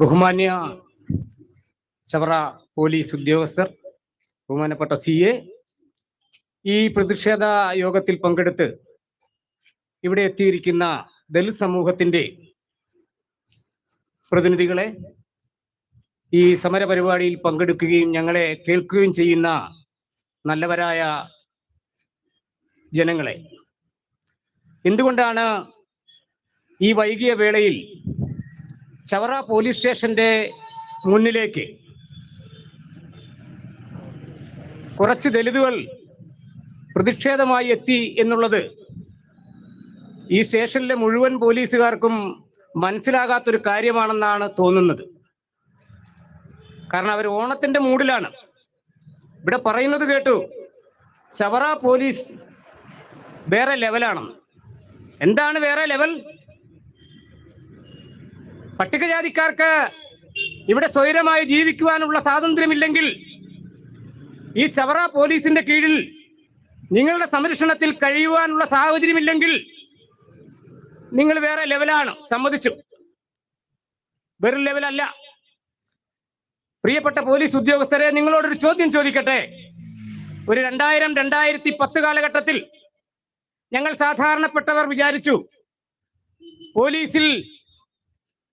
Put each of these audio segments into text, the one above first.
ബഹുമാന്യ ചവറ പോലീസ് ഉദ്യോഗസ്ഥർ, ബഹുമാനപ്പെട്ട CA, ഈ പ്രതിഷേധ യോഗത്തിൽ പങ്കെടുത്ത് ഇവിടെ എത്തിയിരിക്കുന്ന ദലിത് സമൂഹത്തിന്റെ പ്രതിനിധികളെ, ഈ സമര പരിപാടിയിൽ പങ്കെടുക്കുകയും ഞങ്ങളെ കേൾക്കുകയും ചെയ്യുന്ന നല്ലവരായ ജനങ്ങളെ, എന്തുകൊണ്ടാണ് ഈ വൈകിയ വേളയിൽ ചവറ പോലീസ് സ്റ്റേഷന്റെ മുന്നിലേക്ക് കുറച്ച് ദലിതുകൾ പ്രതിഷേധമായി എത്തി എന്നുള്ളത് ഈ സ്റ്റേഷനിലെ മുഴുവൻ പോലീസുകാർക്കും മനസ്സിലാകാത്തൊരു കാര്യമാണെന്നാണ് തോന്നുന്നത്. കാരണം അവർ ഓണത്തിന്റെ മൂഡിലാണ്. ഇവിടെ പറയുന്നത് കേട്ടു, ചവറ പോലീസ് വേറെ ലെവലാണെന്ന്. എന്താണ് വേറെ ലെവൽ? പട്ടികജാതിക്കാർക്ക് ഇവിടെ സ്വൈരമായി ജീവിക്കുവാനുള്ള സ്വാതന്ത്ര്യമില്ലെങ്കിൽ, ഈ ചവറ പോലീസിന്റെ കീഴിൽ നിങ്ങളുടെ സംരക്ഷണത്തിൽ കഴിയുവാനുള്ള സാഹചര്യമില്ലെങ്കിൽ നിങ്ങൾ വേറെ ലെവലാണ്. സമ്മതിച്ചു, വെറും ലെവലല്ല. പ്രിയപ്പെട്ട പോലീസ് ഉദ്യോഗസ്ഥരെ, നിങ്ങളോടൊരു ചോദ്യം ചോദിക്കട്ടെ. ഒരു 2000-2010 കാലഘട്ടത്തിൽ ഞങ്ങൾ സാധാരണപ്പെട്ടവർ വിചാരിച്ചു, പോലീസിൽ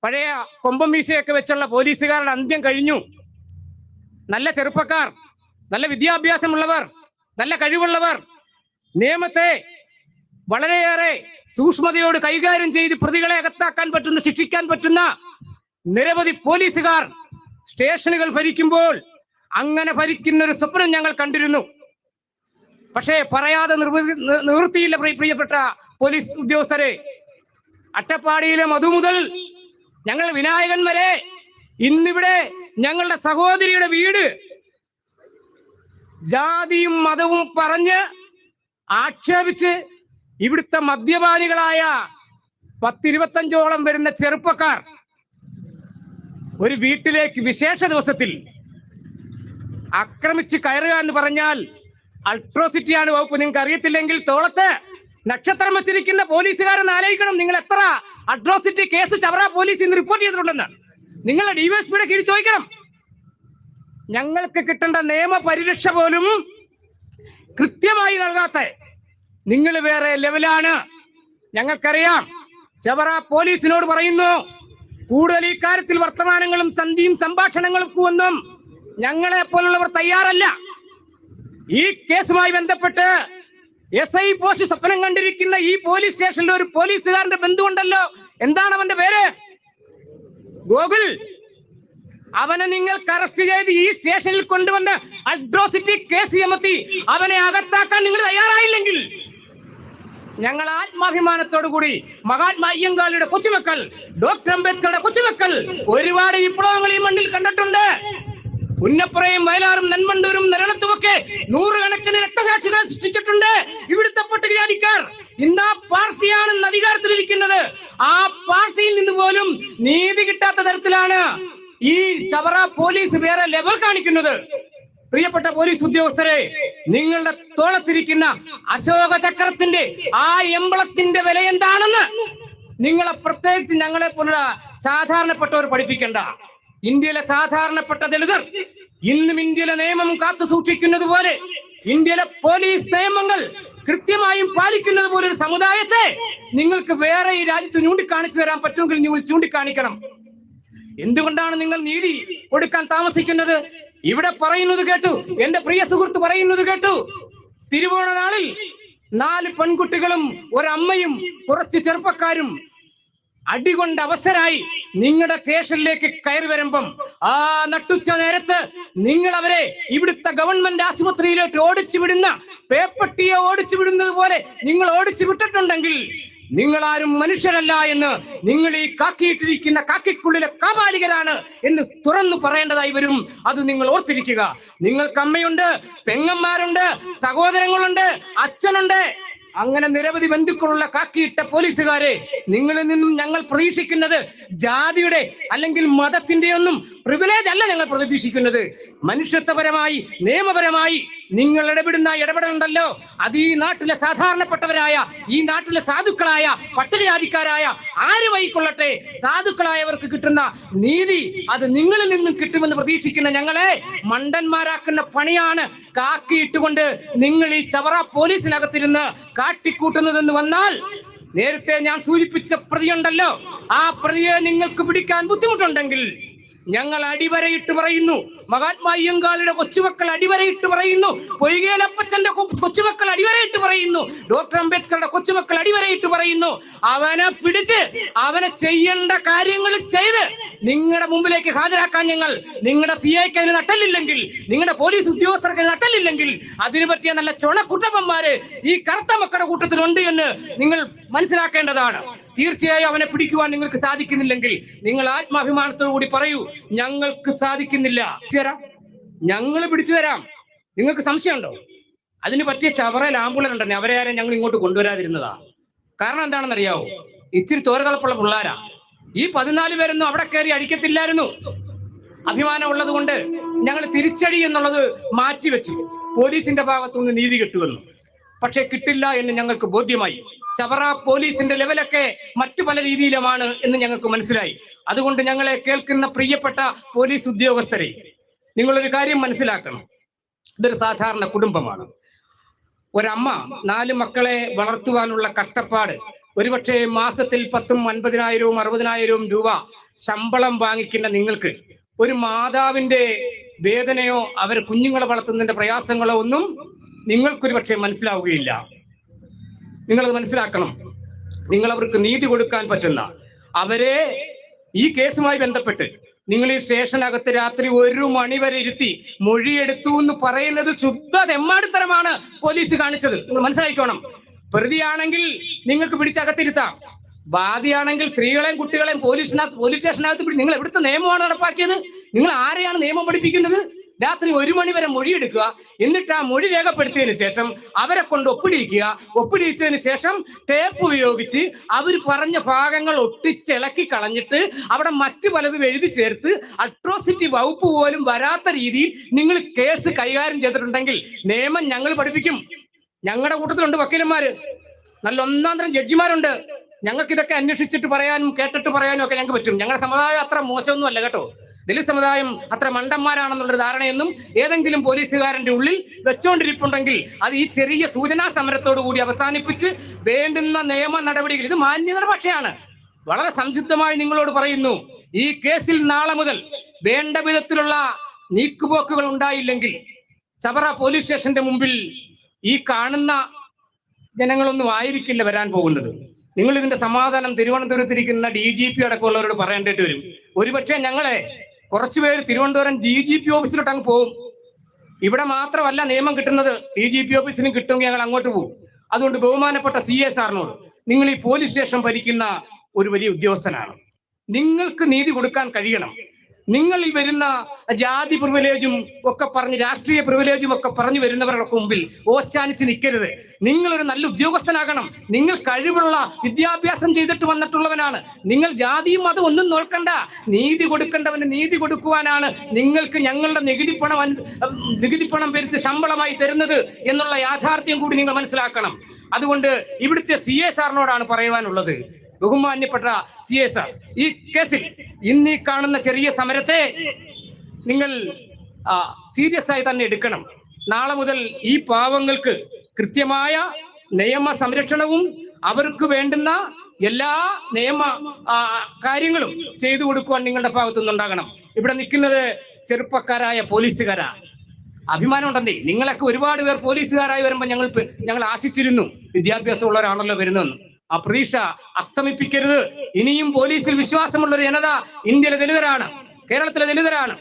പഴയ കൊമ്പം മീശയൊക്കെ വെച്ചുള്ള പോലീസുകാരുടെ അന്ത്യം കഴിഞ്ഞു. നല്ല ചെറുപ്പക്കാർ, നല്ല വിദ്യാഭ്യാസമുള്ളവർ, നല്ല കഴിവുള്ളവർ, നിയമത്തെ വളരെയേറെ സൂക്ഷ്മതയോട് കൈകാര്യം ചെയ്ത് പ്രതികളെ അകത്താക്കാൻ പറ്റുന്ന, ശിക്ഷിക്കാൻ പറ്റുന്ന നിരവധി പോലീസുകാർ സ്റ്റേഷനുകൾ ഭരിക്കുമ്പോൾ അങ്ങനെ ഭരിക്കുന്ന ഒരു സ്വപ്നം ഞങ്ങൾ കണ്ടിരുന്നു. പക്ഷേ പറയാതെ നിവൃത്തിയില്ല. പ്രിയപ്പെട്ട പോലീസ് ഉദ്യോഗസ്ഥരെ, അട്ടപ്പാടിയിലെ മധു മുതൽ ഞങ്ങൾ വിനായകൻ വരെ, ഇന്നിവിടെ ഞങ്ങളുടെ സഹോദരിയുടെ വീട് ജാതിയും മതവും പറഞ്ഞ് ആക്ഷേപിച്ച് ഇവിടുത്തെ മദ്യപാനികളായ 10-25ഓളം വരുന്ന ചെറുപ്പക്കാർ ഒരു വീട്ടിലേക്ക് വിശേഷ ദിവസത്തിൽ ആക്രമിച്ച് കയറുക എന്ന് പറഞ്ഞാൽ അൾട്രോസിറ്റിയാണ് വകുപ്പ്. നിങ്ങൾക്ക് അറിയത്തില്ലെങ്കിൽ തോളത്ത് നക്ഷത്രം വെച്ചിരിക്കുന്ന പോലീസുകാരെന്ന് ആലോചിക്കണം. നിങ്ങൾ എത്ര അട്രോസിറ്റി കേസ് ചവറ പോലീസ് ഇന്ന് റിപ്പോർട്ട് ചെയ്തിട്ടുണ്ടെന്ന് നിങ്ങളുടെ DYSPയുടെ കീഴിൽ ചോദിക്കണം. ഞങ്ങൾക്ക് കിട്ടേണ്ട നിയമപരിരക്ഷ പോലും കൃത്യമായി നൽകാത്ത നിങ്ങൾ വേറെ ലെവലാണ്. ഞങ്ങൾക്കറിയാം. ചവറ പോലീസിനോട് പറയുന്നു, കൂടുതൽ ഈ കാര്യത്തിൽ വർത്തമാനങ്ങളും സന്ധിയും സംഭാഷണങ്ങൾക്കും ഒന്നും ഞങ്ങളെ പോലുള്ളവർ തയ്യാറല്ല. ഈ കേസുമായി ബന്ധപ്പെട്ട് SI പോസ്റ്റ് സ്വപ്നം കണ്ടിരിക്കുന്ന ഈ പോലീസ് സ്റ്റേഷനിലെ ഒരു പോലീസുകാരന്റെ ബന്ധുവുണ്ടല്ലോ. എന്താണ് അവന്റെ പേര്? ഗോകുൽ. അവനെ നിങ്ങൾക്ക് അറസ്റ്റ് ചെയ്ത് ഈ സ്റ്റേഷനിൽ കൊണ്ടുവന്ന് അട്രോസിറ്റി കേസ് ചുമത്തി അവനെ അകത്താക്കാൻ നിങ്ങൾ തയ്യാറായില്ലെങ്കിൽ, ഞങ്ങൾ ആത്മാഭിമാനത്തോടു കൂടി മഹാത്മാ അയ്യങ്കാളിയുടെ കൊച്ചുമക്കൾ, ഡോക്ടർ അംബേദ്കറുടെ കൊച്ചുമക്കൾ ഒരുപാട് വിപ്ലവങ്ങൾ ഈ മണ്ണിൽ കണ്ടിട്ടുണ്ട്. പുന്നപ്പുറയും വയലാറും നെന്മണ്ടൂരും നിരണത്തുമൊക്കെ നൂറുകണക്കിന് രക്തസാക്ഷികളെ സൃഷ്ടിച്ചിട്ടുണ്ട് ഇവിടുത്തെ പട്ടികജാതിക്കാർ. ഇന്ന് ആ പാർട്ടിയാണ് അധികാരത്തിലിരിക്കുന്നത്. ആ പാർട്ടിയിൽ നിന്ന് പോലും നീതി കിട്ടാത്ത തരത്തിലാണ് ഈ ചവറ പോലീസ് വേറെ ലെവൽ കാണിക്കുന്നത്. പ്രിയപ്പെട്ട പോലീസ് ഉദ്യോഗസ്ഥരെ, നിങ്ങളുടെ തോളത്തിരിക്കുന്ന അശോക ചക്രത്തിന്റെ ആ എംബ്ലത്തിന്റെ വില എന്താണെന്ന് നിങ്ങളെ, പ്രത്യേകിച്ച് ഞങ്ങളെ പോലുള്ള സാധാരണപ്പെട്ടവർ പഠിപ്പിക്കേണ്ട. ഇന്ത്യയിലെ സാധാരണപ്പെട്ട ദളിതർ ഇന്നും ഇന്ത്യയിലെ നിയമം കാത്തു സൂക്ഷിക്കുന്നത് പോലെ, ഇന്ത്യയിലെ പോലീസ് നിയമങ്ങൾ കൃത്യമായും പാലിക്കുന്നത് പോലെ ഒരു സമുദായത്തെ നിങ്ങൾക്ക് വേറെ ഈ രാജ്യത്ത് ചൂണ്ടിക്കാണിച്ചു തരാൻ പറ്റുമെങ്കിൽ നിങ്ങൾ ചൂണ്ടിക്കാണിക്കണം. എന്തുകൊണ്ടാണ് നിങ്ങൾ നീതി കൊടുക്കാൻ താമസിക്കുന്നത്? ഇവിടെ പറയുന്നത് കേട്ടു, എന്റെ പ്രിയ സുഹൃത്ത് പറയുന്നത് കേട്ടു, തിരുവോണ നാളിൽ 4 പെൺകുട്ടികളും ഒരമ്മയും കുറച്ച് ചെറുപ്പക്കാരും അടികൊണ്ട് അവസരായി നിങ്ങളുടെ സ്റ്റേഷനിലേക്ക് കയറി വരുമ്പം, ആ നട്ടുച്ച നേരത്ത് നിങ്ങൾ അവരെ ഇവിടുത്തെ ഗവൺമെന്റ് ആശുപത്രിയിലേക്ക് ഓടിച്ചു വിടുന്ന, പേപ്പട്ടിയെ ഓടിച്ചു വിടുന്നത് പോലെ നിങ്ങൾ ഓടിച്ചു വിട്ടിട്ടുണ്ടെങ്കിൽ നിങ്ങൾ ആരും മനുഷ്യരല്ല എന്ന്, നിങ്ങൾ ഈ കാക്കിയിട്ടിരിക്കുന്ന കാക്കിക്കുള്ളിലെ കാപാലികരാണ് എന്ന് തുറന്നു പറയേണ്ടതായി വരും. അത് നിങ്ങൾ ഓർത്തിരിക്കുക. നിങ്ങൾക്ക് അമ്മയുണ്ട്, പെങ്ങന്മാരുണ്ട്, സഹോദരങ്ങളുണ്ട്, അച്ഛനുണ്ട്, അങ്ങനെ നിരവധി ബന്ധുക്കളുള്ള കാക്കിയിട്ട പോലീസുകാരെ, നിങ്ങളിൽ നിന്നും ഞങ്ങൾ പ്രതീക്ഷിക്കുന്നത് ജാതിയുടെ അല്ലെങ്കിൽ മതത്തിന്റെ ഒന്നും പ്രിവിലേജ് അല്ല ഞങ്ങൾ പ്രതീക്ഷിക്കുന്നത്. മനുഷ്യത്വപരമായി നിയമപരമായി നിങ്ങൾ ഇടപെടുന്ന ഇടപെടലുണ്ടല്ലോ, അത് ഈ നാട്ടിലെ സാധാരണപ്പെട്ടവരായ, ഈ നാട്ടിലെ സാധുക്കളായ പട്ടികജാതിക്കാരായ ആര് വൈക്കൊള്ളട്ടെ, സാധുക്കളായവർക്ക് കിട്ടുന്ന നീതി അത് നിങ്ങളിൽ നിന്നും കിട്ടുമെന്ന് പ്രതീക്ഷിക്കുന്ന ഞങ്ങളെ മണ്ടന്മാരാക്കുന്ന പണിയാണ് കാക്കിയിട്ടുകൊണ്ട് നിങ്ങൾ ഈ ചവറ പോലീസിനകത്തിരുന്ന് കാട്ടിക്കൂട്ടുന്നതെന്ന് വന്നാൽ, നേരത്തെ ഞാൻ സൂചിപ്പിച്ച പ്രതിയുണ്ടല്ലോ, ആ പ്രതിയെ നിങ്ങൾക്ക് പിടിക്കാൻ ബുദ്ധിമുട്ടുണ്ടെങ്കിൽ ഞങ്ങൾ അടിവരയിട്ട് പറയുന്നു, മഹാത്മാ അയ്യങ്കാളിയുടെ കൊച്ചുമക്കൾ അടിവരയിട്ട് പറയുന്നു, പൊയ്കേലപ്പച്ചന്റെ കൊച്ചുമക്കൾ അടിവരയിട്ട് പറയുന്നു, ഡോക്ടർ അംബേദ്കറുടെ കൊച്ചുമക്കൾ അടിവരയിട്ട് പറയുന്നു, അവനെ പിടിച്ച് അവനെ ചെയ്യേണ്ട കാര്യങ്ങൾ ചെയ്ത് നിങ്ങളുടെ മുമ്പിലേക്ക് ഹാജരാക്കാൻ ഞങ്ങൾ, നിങ്ങളുടെ CIക്ക് അതിന് നട്ടല്ലില്ലെങ്കിൽ, നിങ്ങളുടെ പോലീസ് ഉദ്യോഗസ്ഥർക്ക് നട്ടല്ലില്ലെങ്കിൽ, അതിനു പറ്റിയ നല്ല ചുണക്കുട്ടപ്പന്മാര് ഈ കറുത്ത മക്കളുടെ കൂട്ടത്തിലുണ്ട് എന്ന് നിങ്ങൾ മനസ്സിലാക്കേണ്ടതാണ്. തീർച്ചയായും അവനെ പിടിക്കുവാൻ നിങ്ങൾക്ക് സാധിക്കുന്നില്ലെങ്കിൽ നിങ്ങൾ ആത്മാഭിമാനത്തോടു കൂടി പറയൂ, ഞങ്ങൾക്ക് സാധിക്കുന്നില്ല, ഞങ്ങൾ പിടിച്ചു തരാം. നിങ്ങൾക്ക് സംശയമുണ്ടോ? അതിന് പറ്റിയ ചവറയിൽ ആമ്പുലറുണ്ടെന്നെ, അവരെ ആരും ഞങ്ങൾ ഇങ്ങോട്ട് കൊണ്ടുവരാതിരുന്നതാ. കാരണം എന്താണെന്നറിയാവോ? ഇച്ചിരി തോരതളപ്പുള്ള പിള്ളേരാ. ഈ 14 പേരൊന്നും അവിടെ കയറി അടിക്കത്തില്ലായിരുന്നു. അഭിമാനം ഉള്ളത് കൊണ്ട് ഞങ്ങൾ തിരിച്ചടി എന്നുള്ളത് മാറ്റിവെച്ചു. പോലീസിന്റെ ഭാഗത്തുനിന്ന് നീതി കിട്ടുമെന്ന്. പക്ഷെ കിട്ടില്ല എന്ന് ഞങ്ങൾക്ക് ബോധ്യമായി. ചവറ പോലീസിന്റെ ലെവലൊക്കെ മറ്റു പല രീതിയിലുമാണ് എന്ന് ഞങ്ങൾക്ക് മനസ്സിലായി. അതുകൊണ്ട് ഞങ്ങളെ കേൾക്കുന്ന പ്രിയപ്പെട്ട പോലീസ് ഉദ്യോഗസ്ഥരെ, നിങ്ങളൊരു കാര്യം മനസ്സിലാക്കണം. ഇതൊരു സാധാരണ കുടുംബമാണ്. ഒരമ്മ 4 മക്കളെ വളർത്തുവാനുള്ള കഷ്ടപ്പാട്, ഒരുപക്ഷെ മാസത്തിൽ 10,000, 50,000, 60,000 രൂപ ശമ്പളം വാങ്ങിക്കുന്ന നിങ്ങൾക്ക് ഒരു മാതാവിന്റെ വേദനയോ അവർ കുഞ്ഞുങ്ങളെ വളർത്തുന്നതിന്റെ പ്രയാസങ്ങളോ ഒന്നും നിങ്ങൾക്കൊരു പക്ഷേ മനസ്സിലാവുകയില്ല. നിങ്ങളത് മനസ്സിലാക്കണം. നിങ്ങൾ അവർക്ക് നീതി കൊടുക്കാൻ പറ്റുന്ന, അവരെ ഈ കേസുമായി ബന്ധപ്പെട്ട് നിങ്ങൾ ഈ സ്റ്റേഷനകത്ത് രാത്രി 1 മണി വരെ ഇരുത്തി മൊഴിയെടുത്തു എന്ന് പറയുന്നത് ശുദ്ധ തെമ്മാടിത്തരമാണ് പോലീസ് കാണിച്ചത്. നിങ്ങൾ മനസ്സിലാക്കിക്കോണം. പ്രതിയാണെങ്കിൽ നിങ്ങൾക്ക് പിടിച്ചകത്തിരുത്താം, ബാധിയാണെങ്കിൽ സ്ത്രീകളെയും കുട്ടികളെയും പോലീസ് സ്റ്റേഷനകത്ത് നിങ്ങൾ എവിടുത്തെ നിയമമാണ് നടപ്പാക്കിയത്? നിങ്ങൾ ആരെയാണ് നിയമം പഠിപ്പിക്കുന്നത്? രാത്രി 1 മണി വരെ മൊഴിയെടുക്കുക, എന്നിട്ട് ആ മൊഴി രേഖപ്പെടുത്തിയതിനു ശേഷം അവരെ കൊണ്ട് ഒപ്പിടിയിക്കുക. ഒപ്പിടിയിച്ചതിന് ശേഷം ടേപ്പ് ഉപയോഗിച്ച് അവർ പറഞ്ഞ ഭാഗങ്ങൾ ഒട്ടിച്ചിളക്കി കളഞ്ഞിട്ട് അവിടെ മറ്റു പലതും എഴുതി ചേർത്ത് അട്രോസിറ്റി വകുപ്പ് പോലും വരാത്ത രീതിയിൽ നിങ്ങൾ കേസ് കൈകാര്യം ചെയ്തിട്ടുണ്ടെങ്കിൽ നിയമം ഞങ്ങൾ പഠിപ്പിക്കും. ഞങ്ങളുടെ കൂട്ടത്തിലുണ്ട് വക്കീലന്മാര്, നല്ല ഒന്നാം തരം ജഡ്ജിമാരുണ്ട്. ഞങ്ങൾക്ക് ഇതൊക്കെ അന്വേഷിച്ചിട്ട് പറയാനും കേട്ടിട്ട് പറയാനും ഒക്കെ ഞങ്ങൾക്ക് പറ്റും. ഞങ്ങളുടെ സമുദായം അത്ര മോശമൊന്നും അല്ല കേട്ടോ. ദലിത് സമുദായം അത്ര മണ്ടന്മാരാണെന്നുള്ളൊരു ധാരണയൊന്നും ഏതെങ്കിലും പോലീസുകാരന്റെ ഉള്ളിൽ വെച്ചോണ്ടിരിപ്പുണ്ടെങ്കിൽ അത് ഈ ചെറിയ സൂചനാ സമരത്തോടു കൂടി അവസാനിപ്പിച്ച് വേണ്ടുന്ന നിയമ നടപടികൾ, ഇത് മാന്യതയുടെ പക്ഷയാണ്. വളരെ സംശുദ്ധമായി നിങ്ങളോട് പറയുന്നു, ഈ കേസിൽ നാളെ മുതൽ വേണ്ട വിധത്തിലുള്ള നീക്കുപോക്കുകൾ ഉണ്ടായില്ലെങ്കിൽ ചവറ പോലീസ് സ്റ്റേഷന്റെ മുമ്പിൽ ഈ കാണുന്ന ജനങ്ങളൊന്നും ആയിരിക്കില്ല വരാൻ പോകുന്നത്. നിങ്ങൾ ഇതിന്റെ സമാധാനം തിരുവനന്തപുരത്തിരിക്കുന്ന DGP അടക്കമുള്ളവരോട് പറയേണ്ടിട്ട് വരും. ഒരുപക്ഷെ ഞങ്ങളെ കുറച്ചുപേര് തിരുവനന്തപുരം DGP ഓഫീസിലോട്ട് അങ്ങ് പോകും. ഇവിടെ മാത്രമല്ല നിയമം കിട്ടുന്നത്, DGP ഓഫീസിനും കിട്ടുമെങ്കിൽ ഞങ്ങൾ അങ്ങോട്ട് പോകും. അതുകൊണ്ട് ബഹുമാനപ്പെട്ട CA സാറിനോട്, നിങ്ങൾ ഈ പോലീസ് സ്റ്റേഷൻ ഭരിക്കുന്ന ഒരു വലിയ ഉദ്യോഗസ്ഥനാണ്, നിങ്ങൾക്ക് നീതി കൊടുക്കാൻ കഴിയണം. നിങ്ങൾ ഈ വരുന്ന ജാതി പ്രിവിലേജും ഒക്കെ പറഞ്ഞ്, രാഷ്ട്രീയ പ്രിവിലേജും ഒക്കെ പറഞ്ഞു വരുന്നവരുടെ മുമ്പിൽ ഓച്ചാനിച്ച് നിൽക്കരുത്. നിങ്ങളൊരു നല്ല ഉദ്യോഗസ്ഥനാകണം. നിങ്ങൾ കഴിവുള്ള വിദ്യാഭ്യാസം ചെയ്തിട്ട് വന്നിട്ടുള്ളവനാണ്. നിങ്ങൾ ജാതിയും മതം ഒന്നും നോക്കണ്ട. നീതി കൊടുക്കേണ്ടവന് നീതി കൊടുക്കുവാനാണ് നിങ്ങൾക്ക് ഞങ്ങളുടെ നികുതി പണം ഭരിച്ച് ശമ്പളമായി തരുന്നത് എന്നുള്ള യാഥാർത്ഥ്യം കൂടി നിങ്ങൾ മനസ്സിലാക്കണം. അതുകൊണ്ട് ഇവിടുത്തെ CA സാറിനോടാണ് പറയുവാനുള്ളത്. ബഹുമാന്യപ്പെട്ട CA സാർ, ഈ കേസിൽ ഇന്ന് ഈ കാണുന്ന ചെറിയ സമരത്തെ നിങ്ങൾ സീരിയസ് ആയി തന്നെ എടുക്കണം. നാളെ മുതൽ ഈ പാവങ്ങൾക്ക് കൃത്യമായ നിയമ സംരക്ഷണവും അവർക്ക് വേണ്ടുന്ന എല്ലാ നിയമ കാര്യങ്ങളും ചെയ്തു കൊടുക്കുവാൻ നിങ്ങളുടെ ഭാഗത്തുനിന്നുണ്ടാകണം. ഇവിടെ നിൽക്കുന്നത് ചെറുപ്പക്കാരായ പോലീസുകാരാ. അഭിമാനം ഉണ്ടെന്നേ. നിങ്ങളൊക്കെ ഒരുപാട് പേർ പോലീസുകാരായി വരുമ്പോൾ ഞങ്ങൾ ആശിച്ചിരുന്നു വിദ്യാഭ്യാസമുള്ളവരാണല്ലോ വരുന്നതെന്ന്. ആ പ്രതീക്ഷ അസ്തമിപ്പിക്കരുത്. ഇനിയും പോലീസിൽ വിശ്വാസമുള്ള ഒരു ജനത ഇന്ത്യയിലെ ദലിതരാണ്, കേരളത്തിലെ ദലിതരാണ്.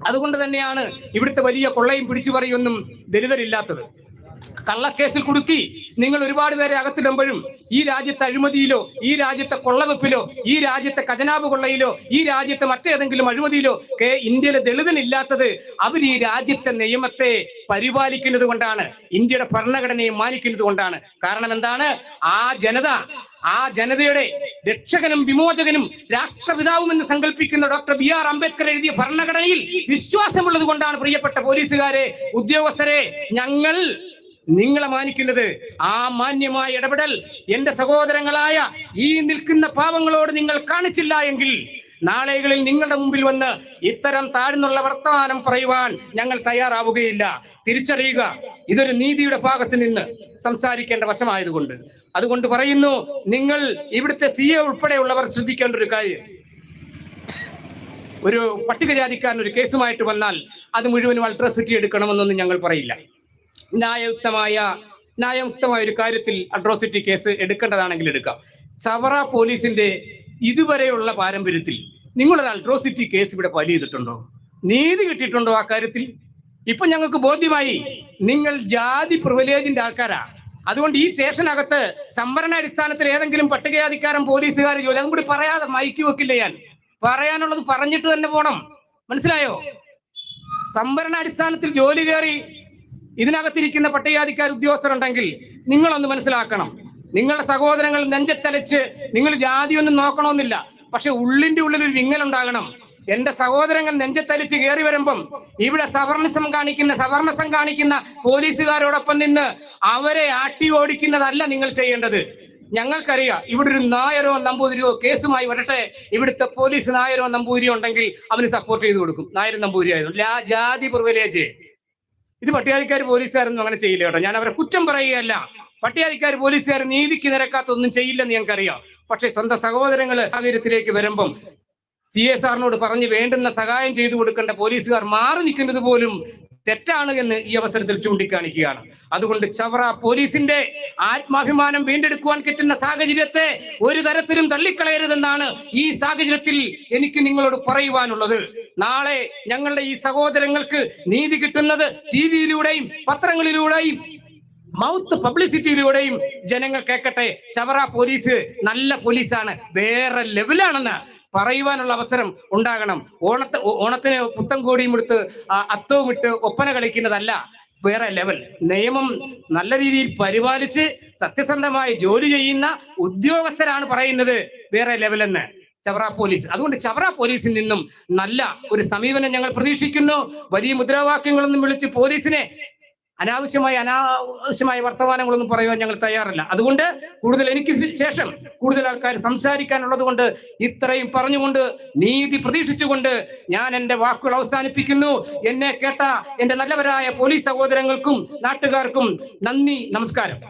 അതുകൊണ്ട് തന്നെയാണ് ഇവിടുത്തെ വലിയ കൊള്ളയും പിടിച്ചുപറിയൊന്നും ദലിതരില്ലാത്തത്. കള്ളക്കേസിൽ കുടുക്കി നിങ്ങൾ ഒരുപാട് പേരെ അകത്തിടുമ്പോഴും ഈ രാജ്യത്തെ അഴിമതിയിലോ, ഈ രാജ്യത്തെ കൊള്ളവെപ്പിലോ, ഈ രാജ്യത്തെ ഖജനാവ് കൊള്ളയിലോ, ഈ രാജ്യത്തെ മറ്റേതെങ്കിലും അഴിമതിയിലോ ഇന്ത്യയിലെ ദളിതനില്ലാത്തത് അവർ ഈ രാജ്യത്തെ നിയമത്തെ പരിപാലിക്കുന്നത് കൊണ്ടാണ്, ഇന്ത്യയുടെ ഭരണഘടനയെ മാനിക്കുന്നത് കൊണ്ടാണ്. കാരണം എന്താണ്? ആ ജനതയുടെ രക്ഷകനും വിമോചകനും രാഷ്ട്രപിതാവും എന്ന് സങ്കല്പിക്കുന്ന ഡോക്ടർ BR അംബേദ്കർ എഴുതിയ ഭരണഘടനയിൽ വിശ്വാസമുള്ളത് കൊണ്ടാണ് പ്രിയപ്പെട്ട പോലീസുകാരെ, ഉദ്യോഗസ്ഥരെ, ഞങ്ങൾ നിങ്ങളെ മാനിക്കുന്നത്. ആ മാന്യമായ ഇടപെടൽ എന്റെ സഹോദരങ്ങളായ ഈ നിൽക്കുന്ന പാവങ്ങളോട് നിങ്ങൾ കാണിച്ചില്ല എങ്കിൽ നാളെകളിൽ നിങ്ങളുടെ മുമ്പിൽ വന്ന് ഇത്തരം താഴ്ന്നുള്ള വർത്തമാനം പറയുവാൻ ഞങ്ങൾ തയ്യാറാവുകയില്ല. തിരിച്ചറിയുക, ഇതൊരു നീതിയുടെ ഭാഗത്ത് നിന്ന് സംസാരിക്കേണ്ട വശമായതുകൊണ്ട്. അതുകൊണ്ട് പറയുന്നു, നിങ്ങൾ ഇവിടുത്തെ CA ഉൾപ്പെടെയുള്ളവർ ശ്രദ്ധിക്കേണ്ട ഒരു കാര്യം, ഒരു പട്ടികജാതിക്കാരൻ ഒരു കേസുമായിട്ട് വന്നാൽ അത് മുഴുവനും അൾട്രാസിറ്റി എടുക്കണമെന്നൊന്നും ഞങ്ങൾ പറയില്ല. ന്യായയുക്തമായ ഒരു കാര്യത്തിൽ അട്രോസിറ്റി കേസ് എടുക്കേണ്ടതാണെങ്കിൽ എടുക്കാം. ചവറ പോലീസിന്റെ ഇതുവരെയുള്ള പാരമ്പര്യത്തിൽ നിങ്ങളൊരു അൾട്രോസിറ്റി കേസ് ഇവിടെ ഫയൽ ചെയ്തിട്ടുണ്ടോ? നീതി കിട്ടിയിട്ടുണ്ടോ ആ കാര്യത്തിൽ? ഇപ്പൊ ഞങ്ങൾക്ക് ബോധ്യമായി നിങ്ങൾ ജാതി പ്രിവിലേജിന്റെ ആൾക്കാരാ. അതുകൊണ്ട് ഈ സ്റ്റേഷനകത്ത് സംവരണ അടിസ്ഥാനത്തിൽ ഏതെങ്കിലും പട്ടികജാതിക്കാരൻ പോലീസുകാർ ജോലി, അതും കൂടി പറയാതെ മൈക്ക് വെക്കില്ല. ഞാൻ പറയാനുള്ളത് പറഞ്ഞിട്ട് തന്നെ പോണം, മനസ്സിലായോ? സംവരണ അടിസ്ഥാനത്തിൽ ജോലി കയറി ഇതിനകത്തിരിക്കുന്ന പട്ടികജാതിക്കാർ ഉദ്യോഗസ്ഥരുണ്ടെങ്കിൽ നിങ്ങളൊന്ന് മനസ്സിലാക്കണം. നിങ്ങളുടെ സഹോദരങ്ങൾ നെഞ്ചത്തലച്ച് നിങ്ങൾ ജാതിയൊന്നും നോക്കണമെന്നില്ല, പക്ഷെ ഉള്ളിന്റെ ഉള്ളിൽ ഒരു വിങ്ങലുണ്ടാകണം. എന്റെ സഹോദരങ്ങൾ നെഞ്ചത്തലിച്ച് കയറി വരുമ്പം ഇവിടെ സവർണിസം കാണിക്കുന്ന പോലീസുകാരോടൊപ്പം നിന്ന് അവരെ ആട്ടി ഓടിക്കുന്നതല്ല നിങ്ങൾ ചെയ്യേണ്ടത്. ഞങ്ങൾക്കറിയാം, ഇവിടെ ഒരു നായരോ നമ്പൂതിരിയോ കേസുമായി വരട്ടെ, ഇവിടുത്തെ പോലീസ് നായരോ നമ്പൂതിരിയോ ഉണ്ടെങ്കിൽ അവന് സപ്പോർട്ട് ചെയ്ത് കൊടുക്കും. നായരും നമ്പൂതിരി ആയിരുന്നു ജാതി പ്രിവിലേജ്. ഇത് പട്ടികജാതിക്കാർ പോലീസുകാരൊന്നും അങ്ങനെ ചെയ്യില്ല കേട്ടോ. ഞാൻ അവരെ കുറ്റം പറയുകയല്ല. പട്ടികജാതിക്കാർ പോലീസുകാർ നീതിക്ക് നിരക്കാത്തൊന്നും ചെയ്യില്ലെന്ന് ഞങ്ങൾക്കറിയാം. പക്ഷെ സ്വന്തം സഹോദരങ്ങൾ സാഹചര്യത്തിലേക്ക് വരുമ്പം CSRനോട് പറഞ്ഞ് വേണ്ടുന്ന സഹായം ചെയ്തു കൊടുക്കേണ്ട പോലീസുകാർ മാറി നിൽക്കുന്നത് പോലും തെറ്റാണ് എന്ന് ഈ അവസരത്തിൽ ചൂണ്ടിക്കാണിക്കുകയാണ്. അതുകൊണ്ട് ചവറ പോലീസിന്റെ ആത്മാഭിമാനം വീണ്ടെടുക്കുവാൻ കിട്ടുന്ന സാഹചര്യത്തെ ഒരു തരത്തിലും തള്ളിക്കളയരുതെന്നാണ് ഈ സാഹചര്യത്തിൽ എനിക്ക് നിങ്ങളോട് പറയുവാനുള്ളത്. നാളെ ഞങ്ങളുടെ ഈ സഹോദരങ്ങൾക്ക് നീതി കിട്ടുന്നത് TV-യിലൂടെയും പത്രങ്ങളിലൂടെയും മൗത്ത് പബ്ലിസിറ്റിയിലൂടെയും ജനങ്ങൾ കേൾക്കട്ടെ. ചവറ പോലീസ് നല്ല പോലീസാണ്, വേറെ ലെവലാണെന്ന് പറയുവാനുള്ള അവസരം ഉണ്ടാകണം. ഓണത്തിന് പുത്തൻ കോടിയും എടുത്ത് അത്തവും ഇട്ട് ഒപ്പന കളിക്കുന്നതല്ല വേറെ ലെവൽ. നിയമം നല്ല രീതിയിൽ പരിപാലിച്ച് സത്യസന്ധമായി ജോലി ചെയ്യുന്ന ഉദ്യോഗസ്ഥരാണ് പറയുന്നത് വേറെ ലെവലെന്ന് ചവറ പോലീസ്. അതുകൊണ്ട് ചവറ പോലീസിൽ നിന്നും നല്ല ഒരു സമീപനം ഞങ്ങൾ പ്രതീക്ഷിക്കുന്നു. വലിയ മുദ്രാവാക്യങ്ങളൊന്നും വിളിച്ച് പോലീസിനെ അനാവശ്യമായ വർത്തമാനങ്ങളൊന്നും പറയുവാൻ ഞങ്ങൾ തയ്യാറല്ല. അതുകൊണ്ട് എനിക്ക് ശേഷം കൂടുതൽ ആൾക്കാർ സംസാരിക്കാനുള്ളത് കൊണ്ട് ഇത്രയും പറഞ്ഞുകൊണ്ട് നീതി പ്രതീക്ഷിച്ചുകൊണ്ട് ഞാൻ എൻ്റെ വാക്കുകൾ അവസാനിപ്പിക്കുന്നു. എന്നെ കേട്ട എൻ്റെ നല്ലവരായ പോലീസ് സഹോദരങ്ങൾക്കും നാട്ടുകാർക്കും നന്ദി, നമസ്കാരം.